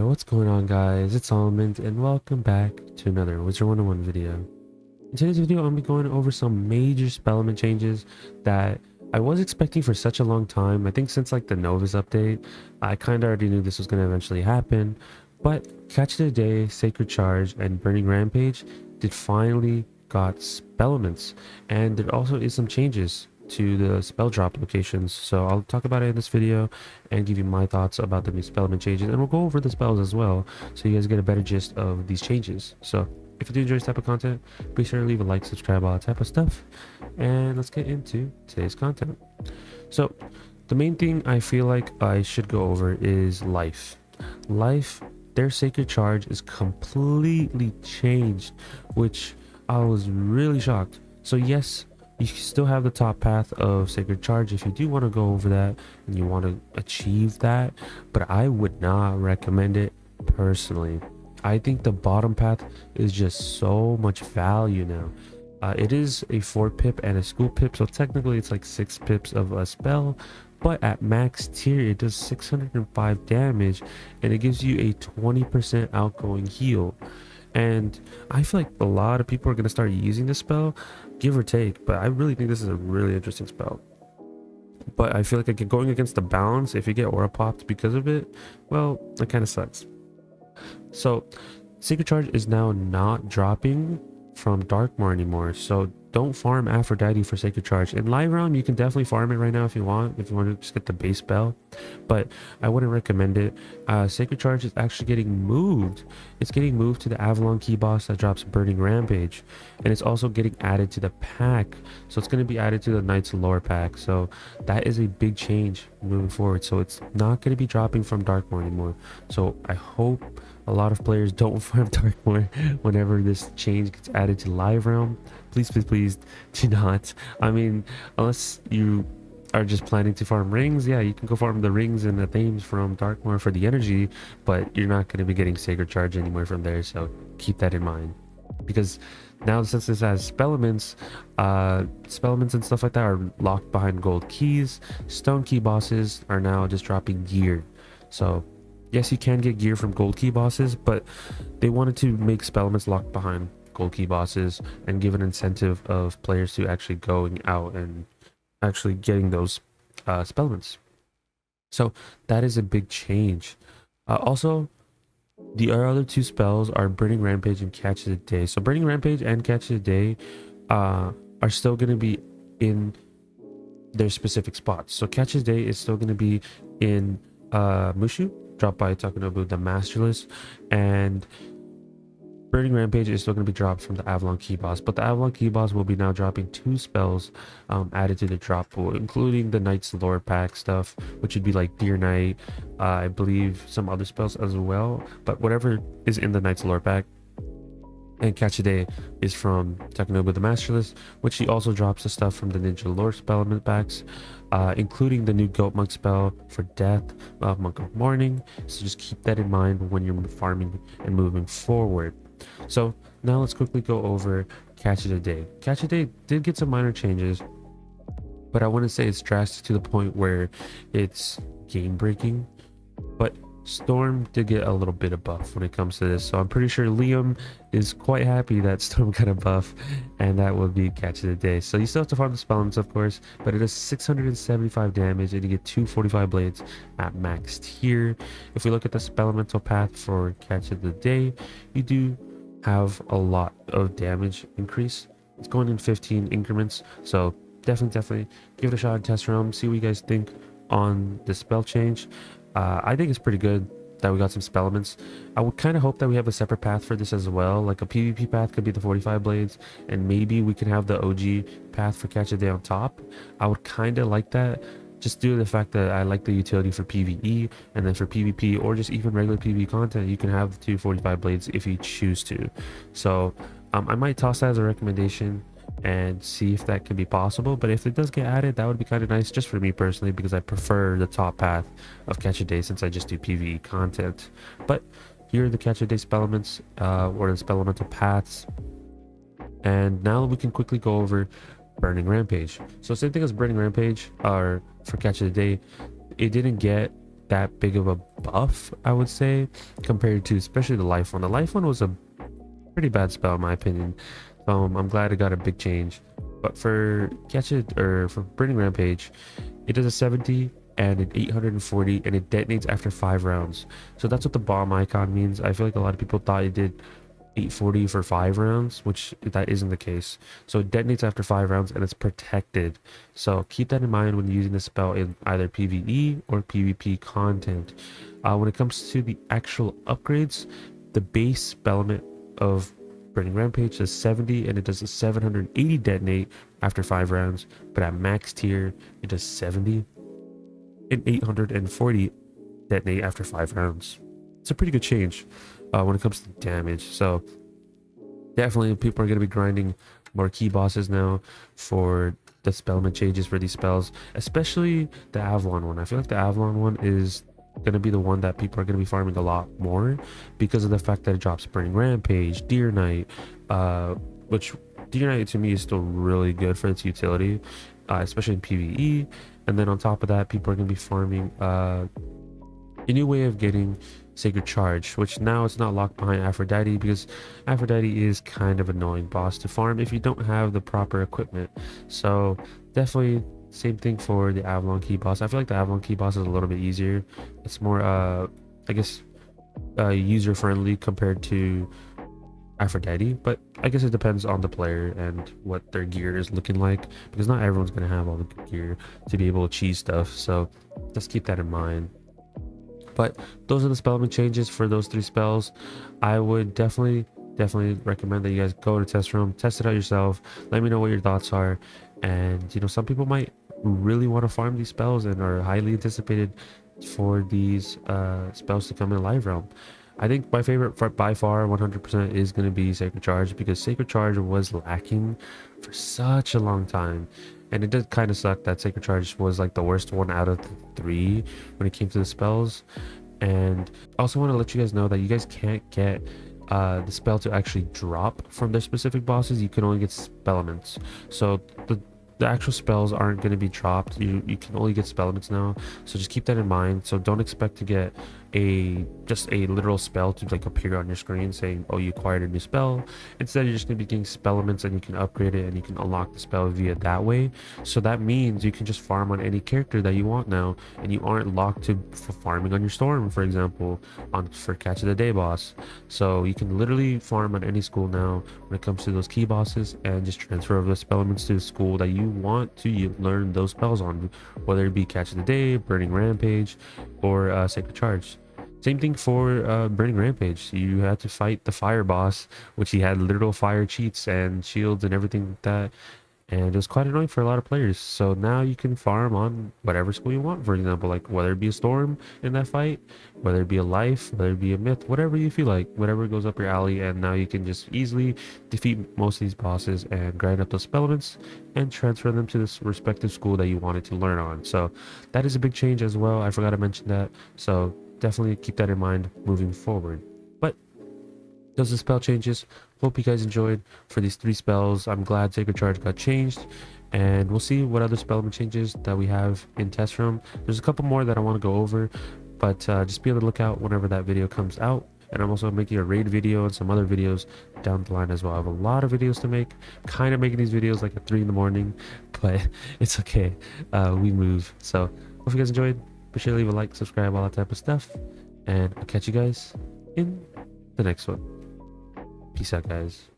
what's going on guys? It's Almond and welcome back to another Wizard101 video. In today's video, I'm going to be going over some major Spellment changes that I was expecting for such a long time. I think since like the Novus update, I kind of already knew this was going to eventually happen. But Catch of the Day, Sacred Charge, and Burning Rampage did finally got Spellments. And there also is some changes to the spell drop locations, so I'll talk about it in this video and give you my thoughts about the new Spellment changes, and we'll go over the spells as well so you guys get a better gist of these changes. So if you do enjoy this type of content, be sure to leave a like, subscribe, all that type of stuff, and let's get into today's content. So the main thing I feel like I should go over is life. Their Sacred Charge is completely changed, which I was really shocked. So yes, you still have the top path of Sacred Charge if you do want to go over that and you want to achieve that, but I would not recommend it personally. I think the bottom path is just so much value now. It is a 4 pip and a school pip, so technically it's like 6 pips of a spell, but at max tier it does 605 damage and it gives you a 20% outgoing heal. And I feel like a lot of people are going to start using this spell, give or take, but I really think this is a really interesting spell. But I feel like going against the balance, if you get aura popped because of it, well, that kind of sucks. So Sacred Charge is now not dropping from Darkmoor anymore, so don't farm Aphrodite for Sacred Charge. In live realm you can definitely farm it right now if you want to just get the base spell, but I wouldn't recommend it. Sacred Charge is actually getting moved. It's getting moved to the Avalon key boss that drops Burning Rampage, and it's also getting added to the pack, so it's going to be added to the Knight's Lore pack. So that is a big change moving forward, so it's not going to be dropping from Darkmoor anymore. So I hope a lot of players don't farm Darkmoor whenever this change gets added to live realm. Please do not. I mean, unless you are just planning to farm rings, yeah, you can go farm the rings and the themes from Darkmoor for the energy, but you're not going to be getting Sacred Charge anymore from there, so keep that in mind. Because now, since this has Spellments and stuff like that are locked behind gold keys, stone key bosses are now just dropping gear. So yes, you can get gear from gold key bosses, but they wanted to make Spellments locked behind gold key bosses and give an incentive of players to actually going out and actually getting those Spellments. So that is a big change. Also, the other two spells are Burning Rampage and Catch of the Day. So Burning Rampage and Catch of the Day are still going to be in their specific spots. So Catch of the Day is still going to be in Mushu, dropped by Takanobu the Masterless, and Burning Rampage is still going to be dropped from the Avalon Key Boss, but the Avalon Key Boss will be now dropping 2 spells added to the drop pool, including the Knight's Lore pack stuff, which would be like Deer Knight, I believe some other spells as well, but whatever is in the Knight's Lore pack. And Catch a Day is from Takanobu the Masterless, which he also drops the stuff from the Ninja Lore Spellment packs, including the new Goat Monk spell for Death, Monk of Mourning. So just keep that in mind when you're farming and moving forward. So now let's quickly go over Catch of the Day. Catch of the Day did get some minor changes, but I wouldn't say it's drastic to the point where it's game breaking. But Storm did get a little bit of buff when it comes to this, so I'm pretty sure Liam is quite happy that Storm got a buff, and that will be Catch of the Day. So you still have to farm the Spellments, of course, but it does 675 damage and you get 245 blades at max tier. If we look at the Spellmental path for Catch of the Day, you do have a lot of damage increase. It's going in 15 increments, so definitely give it a shot in test realm, see what you guys think on the spell change. I think it's pretty good that we got some Spellments. I would kind of hope that we have a separate path for this as well, like a PvP path could be the 45 blades, and maybe we can have the OG path for Catch of the Day on top. I would kind of like that, just due to the fact that I like the utility for PvE, and then for PvP or just even regular PvE content, you can have the 245 blades if you choose to. So I might toss that as a recommendation and see if that can be possible, but if it does get added, that would be kind of nice just for me personally, because I prefer the top path of Catch a Day since I just do PvE content. But here are the Catch a Day Spellments, or the Spellmental paths, and now we can quickly go over Burning Rampage. So same thing as Burning Rampage, or for Catch of the Day, it didn't get that big of a buff, I would say, compared to especially the life one. The life one was a pretty bad spell in my opinion. I'm glad it got a big change. But for catch it, or for burning rampage, it does a 70 and an 840, and it detonates after 5 rounds. So that's what the bomb icon means. I feel like a lot of people thought it did 840 for 5 rounds, which that isn't the case. So it detonates after 5 rounds and it's protected. So keep that in mind when using the spell in either PvE or PvP content. When it comes to the actual upgrades, the base Spellment of Burning Rampage does 70 and it does a 780 detonate after 5 rounds, but at max tier it does 70 and 840 detonate after 5 rounds. It's a pretty good change when it comes to damage. So definitely people are going to be grinding more key bosses now for the Spellment changes for these spells, especially the Avalon one. I feel like the Avalon one is going to be the one that people are going to be farming a lot more because of the fact that it drops Burning Rampage, Deer Knight, which Deer Knight to me is still really good for its utility, especially in PvE. And then on top of that, people are going to be farming a new way of getting Sacred Charge, which now it's not locked behind Aphrodite, because Aphrodite is kind of annoying boss to farm if you don't have the proper equipment. So definitely same thing for the Avalon key boss. I feel like the Avalon key boss is a little bit easier. It's more I guess user friendly compared to Aphrodite, but I guess it depends on the player and what their gear is looking like, because not everyone's going to have all the good gear to be able to cheese stuff. So just keep that in mind. But those are the Spellment changes for those 3 spells. I would definitely recommend that you guys go to test room, test it out yourself. Let me know what your thoughts are. And you know, some people might really want to farm these spells and are highly anticipated for these spells to come in live realm. I think my favorite by far 100% is going to be Sacred Charge, because Sacred Charge was lacking for such a long time. And it did kind of suck that Sacred Charge was like the worst one out of the 3 when it came to the spells. And I also want to let you guys know that you guys can't get the spell to actually drop from their specific bosses. You can only get Spellments. So the actual spells aren't going to be dropped. You can only get Spellments now, so just keep that in mind. So don't expect to get just a literal spell to like appear on your screen saying, oh, you acquired a new spell. Instead, you're just going to be getting Spellments, and you can upgrade it and you can unlock the spell via that way. So that means you can just farm on any character that you want now, and you aren't locked to farming on your Storm, for example, for Catch of the Day boss. So you can literally farm on any school now when it comes to those key bosses, and just transfer over the Spellments to the school that you want to learn those spells on, whether it be Catch of the Day, Burning Rampage, or Sacred Charge. Same thing for Burning Rampage. You had to fight the fire boss, which he had literal fire cheats and shields and everything like that, and it was quite annoying for a lot of players. So now you can farm on whatever school you want, for example, like whether it be a Storm in that fight, whether it be a Life, whether it be a Myth, whatever you feel like, whatever goes up your alley. And now you can just easily defeat most of these bosses and grind up those Spellments and transfer them to this respective school that you wanted to learn on. So that is a big change as well. I forgot to mention that, so definitely keep that in mind moving forward. But those are spell changes. Hope you guys enjoyed for these 3 spells. I'm glad Sacred Charge got changed, and we'll see what other Spellment changes that we have in test room. There's a couple more that I want to go over, but just be on the lookout whenever that video comes out. And I'm also making a raid video and some other videos down the line as well. I have a lot of videos to make, kind of making these videos like at 3 in the morning, but it's okay. We move. So hope you guys enjoyed. Be sure to leave a like, subscribe, all that type of stuff, and I'll catch you guys in the next one. Peace out, guys.